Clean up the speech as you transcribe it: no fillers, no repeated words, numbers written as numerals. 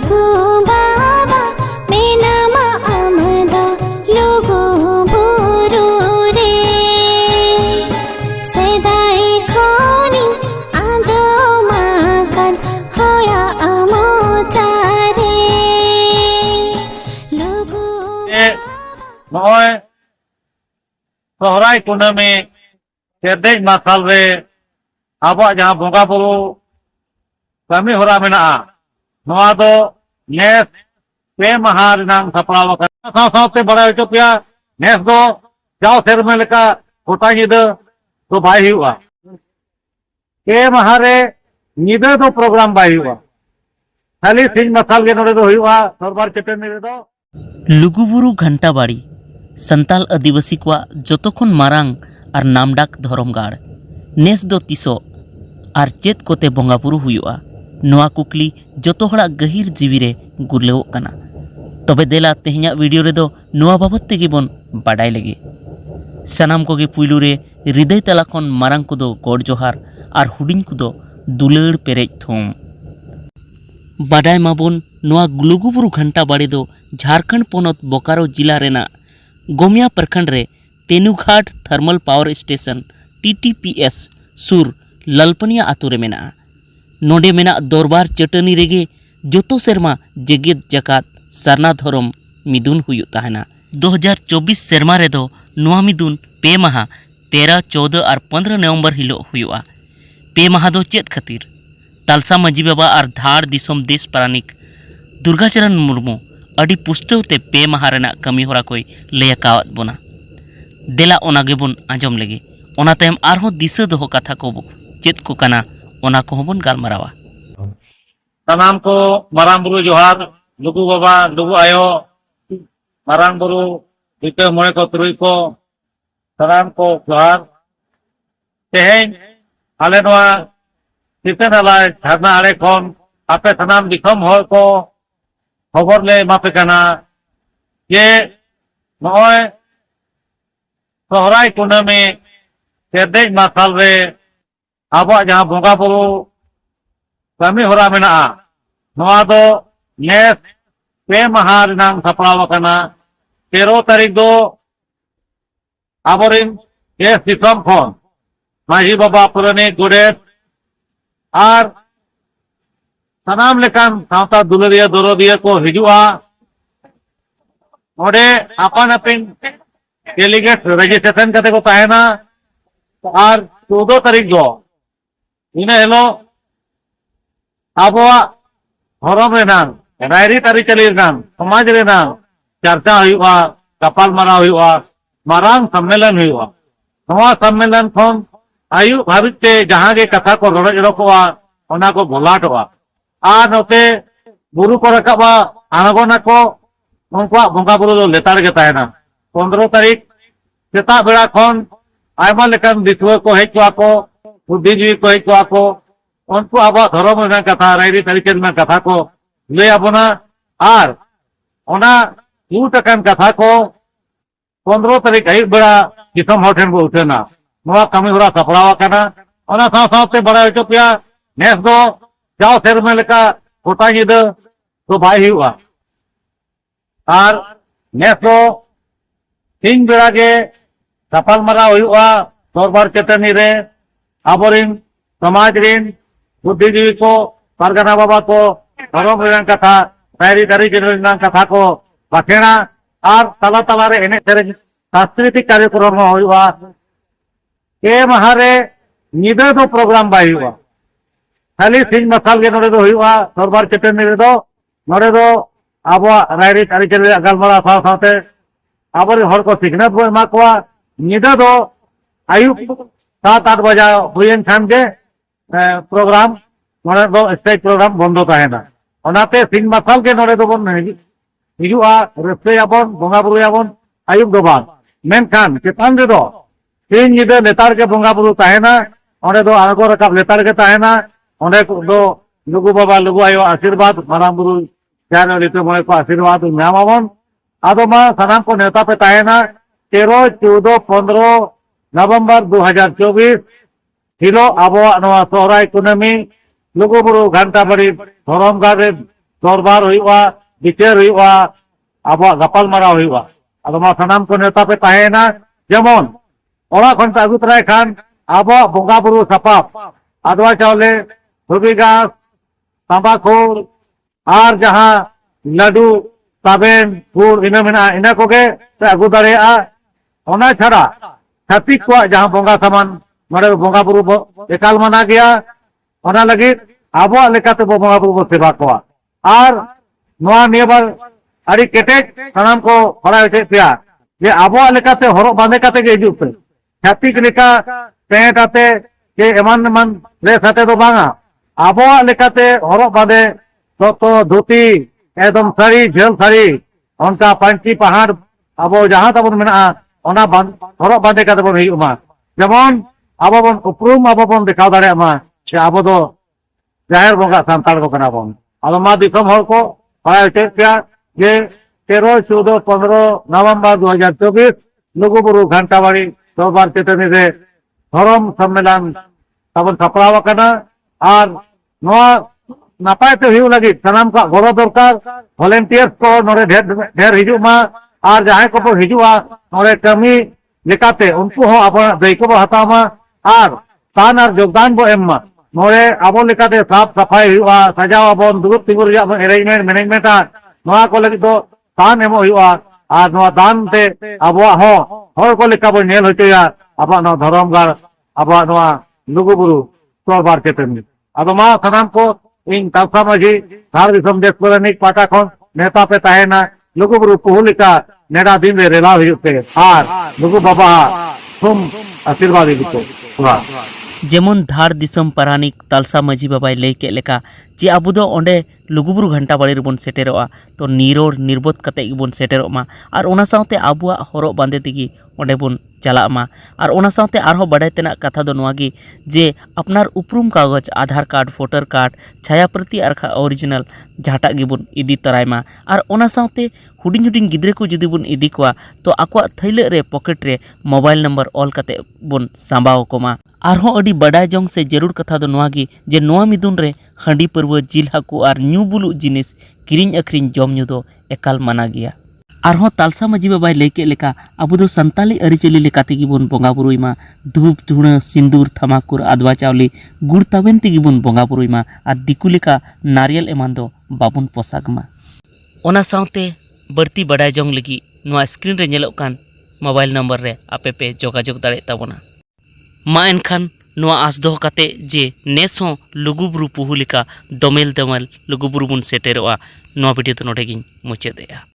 लुगु बाबा मेनामा आमदा लुगु बुरु रे सेदाई खोनी आंजमाकान होड़ा आमोचारे लुगु नॉय सोहराय कुनामी केदेज मासाल रे आबो जहां बोंगा बुरु कमी होरा मेना नवा दो नेस पे महा रिनांग सपड़ाव साव सावते बड़ा होचो पिया नेस दो जाओ सेरमे लेका गोटा निदा तो बाय हुआ पे महा रे निदा दो प्रोग्राम बाय हुआ खाली सिंह मसाल के नोडे दो हुआ दरबार चटनी रे दो लुगुबुरु घंटा बाड़ी संताल आदिवासी को जतखन मारांग और नामडाक धरम गाड़ नेस दो तीसो और चेत कोते बंगाबुरु हुआ नोआ कुकली जतो हड़ा गहिर जीवी रे गुरलेवो कना तबे देला तेहना वीडियो रे दो नोआ बाबत तेगे बन बाडाय लगे सनाम कोगे पुइलु रे हृदय तला खन मारांग को दो गॉड जोहार और हुडिंग को दो दुलड़ पेरेज थोम बाडाय माबोन नोआ लुगुबुरु घंटा बाड़ी दो झारखंड पोनत बोकारो जिला रेना गोमिया प्रखंड रे Tenughat thermal power station TTPS सुर ललपनिया आतु रे मेना नोडे मेना दरबार चटनी रेगे जोतो सेरमा जेगेत जकात सरना धरम मिदुन हुयु ताहना 2024 सेरमा रे दो नोआ मिदुन पे माहा 13, 14 और 15 नवंबर हिलो हुयुआ पे माहा दो चेत खातिर तालसा माजी बाबा और धार दिसोम देश प्रानिक दुर्गाचरण मुर्मू अडी पुष्टव ते पे माहा रेना कमी होरा कोई लय कावत बोना देला ओना गेबुन आंजम लगे ओना तायम आरहो दिशा दोहो कथा को चेत को कना ओना को हबन गालमारावा तमाम को मारांग बुरु जोहार लुगु बाबा लुगु आयो मारांग बुरु दिते मोणे को तुरुई को तमाम को जोहार तेहेन आले नोआ सितन आलाय झरना आड़े खन आपे तमाम दिखम होय को खबर ले मापे कना ये नॉय सोहराय कुनामी केदेज मासाल रे आबो जहां बोंगा बुरु कमी होरा मेना नवा दो नेस पे महा रिनांग सपड़ाव कना 13 तारीख दो आबोरिन ये सिसम खन माजी बाबा पुरानी गुडेत और सनाम लेकान सावता दुलरिया दरदिया को हिजुआ ओडे अपन अपन डेलीगेट रजिस्ट्रेशन करते को ताहेना और 14 तारीख दो इना हेलो आबोआ धरम रेनान रायरी तारी चली रेनान समाज रेनान चर्चा हुआ कपाल मारा हुआ मारांग सम्मेलन हुआ नवा सम्मेलन खन आयु भाविते जहां के कथा को रड़ जड़कोआ ओना को भोलाटोआ आ नोते बुरु को रकाबा आनगोना को उनका बोंगा बुरु दो लेतार के ताहेना 15 तारीख सेता बेड़ा खन आयमा लेकान दिथुआ को हेचवा को बुद्धिजीवी को हेचवा को उनको आबा धर्म में कथा रायरी तरीके में कथा को ले आबोना और ओना टूटकन कथा को 15 तारीख आयु बेड़ा दिसम हॉटेल को उठेना नवा कमी होरा सपड़ावा कना ओना साव सावते बड़ा होचो पिया नेस दो जाओ सेरमे लेका गोटा निदा तो बाय हुआ और नेस दो सिंह बेड़ा के सफल मारा हुआ दरबार चटनी रे आबोरिन समाज रिन बुद्धिजीवी को परगना बाबा को धर्म रेन कथा रायरी दारी रेन कथा को बाखेना और तला तला रे एने सेरेन सांस्कृतिक कार्यक्रम हुआ के महारे निदा दो प्रोग्राम बाय हुआ खाली सिंह मसाल के नोडे दो हुआ दरबार चटनी रे दो नोडे दो आबो रायरी दारी गालमारा साव सावते आबोरे हर को सिखनत बो एमा कोआ निदा दो आयु 7-8 बजा हुएन खान के प्रोग्राम नोडे दो स्टेज प्रोग्राम बंदो ताहेना ओनाते सिंह मसाल के नोडे दो बन हिजुआ रस्ते आबन बोंगा बुरु आबन आयु दो बाद मेन खान चेतान रे दो सिंह निदा लेतार के बोंगा बुरु ताहेना ओंडे दो आगो रकाब लेतार के ताहेना ओंडे दो लुगु बाबा लुगु आयो आशीर्वाद मारांग बुरु जाने लिते मोए को आशीर्वाद नामाबन आदो मा सनाम को नेता पे ताहेना 13, 14, 15 नवंबर 2024 हिलो आबो नवा सोहराय कुनामी लुगुबुरु घंटा बड़ी धरम गारे दरबार हुआ बिचार हुआ अब गपाल माराव हुआ अब मा सानाम को नेता पे तहेना जेमन ओरा खन पे अगु तराय खान अब बोंगा बुरु सपाप आदवा चावले धुबी घास तंबाकू और जहाँ लड्डू ताबेन गुड़ इन मेना इन कोगे पे अगु दाड़ेया ओना छाड़ा छातिक को जहाँ बोंगा सामान नोडे बोंगा बुरु एकाल माना गया ओना लगी आबो लेकाते बोंगा बुरु सेवा को और नोआ नियबर अड़ी केटेज सानाम को बड़ा होचे पिया जे आबो लेकाते हरो बांधे काते गे हिजुप पे छातिक लेका पेंट आते के एमान एमान ड्रेस आते दो बांगा आबो लेकाते हरो बांधे तो धोती एकदम साड़ी झेल साड़ी उनका पंची पहाड़ अब जहाँ तब मेना हरो बांधे काते बन हिजुमा जेमन अब बन उपरूम अब बन दिखाव दाड़ेयामा जे अब दो जाहिर बोंगा सान्ताड़ को कना बन अब मा दिसम हर को बड़ा होचे पिया जे 13, 14, 15 नवंबर 2024 लुगुबुरु घंटाबाड़ी दरबार चेतनी रे धरम सम्मेलन तबन सपड़ाव कना और नोआ नापाय ते हुई लगी सानाम का गड़ो दरकार वॉलंटियर्स को नोरे ढेर हिजुमा और जहां को हिजुआ नोरे कमी लेकाते उनको हो अपन दायित्व बो हतामा और तान और योगदान बो एम्मा नोरे आबो लेकाते साफ सफाई हुआ सजाव आबन दुरुप तिगुर अरेंजमेंट मैनेजमेंट नोआ को लगी तो तान एमो हुआ और नोआ दान ते आबो हो हर को लेका बो नेल होचया अब नो धरम गार अब नोआ लुगुबुरु दरबार चेतनी अब मा सानाम को इन तालसा माझी धार दिसम देश परनिक पाटा खन नेता पे तहेना लुगुबुरु पुहुलिका नेडा दिन रे रेला हुयुते और लुगु बाबा तुम आशीर्वाद दिको जेमन धार दिसम पारानिक तालसा माझी बाबाई लई के लेका जे आबो दो ओंडे लुगुबुरु घंटाबाड़ी रेबन सेटेरोआ तो निरोड़ निर्बोध कते गेबन सेटेरोमा और ओना साउते आबुआ हरो बांदे तेगी ओंडे बन चलामा और ओना साउते आरहो बाडाय तेना कथा दो नोआगी जे अपनार उपरूम कागज आधार कार्ड वोटर कार्ड छाया प्रति आरखा ओरिजिनल जहाटा गेबन इदी तरायमा और ओना साउते हुडिंग हुडिंग गिद्रे को जुदी बन इदी कोआ तो आकुआ थैले रे पॉकेट रे मोबाइल नंबर ऑल कते बन सांबाव कोमा आरहो अडी बाडाय जोंग से जरूर कथा दो नोआगी जे नोआ मिदुन रे हंडी परव जिल हाकू और न्यू बुलु जिनिस किरिंग अखरिंग जम न्यू दो एकाल माना गया आरहो तालसा माझी बाबाई लई के लेका आबो दो संताली अरिचली लेकाते गिबन बोंगा बुरुइमा धूप धुणा सिंदूर थमाकुर आदवा चावली गुड़ ताबेन तेगी बन बोंगा बुरुइमा और दिकु लेका नारियल एमान दो बाबुन पोसागमा ओना साउते बढ़ती बाडाय जोंग लगी नोआ स्क्रीन रे नेलोग कान मोबाइल नंबर रे आपे पे जोगाजोग दाड़े ताबोना मा एनखान नोआ आस दोह काते जे नेस हों लुगुबुरु पुहुलिका दमेल दमल लुगुबुरु बन सेटेरोआ नोआ वीडियो तो नोडे गिन मुचादेया।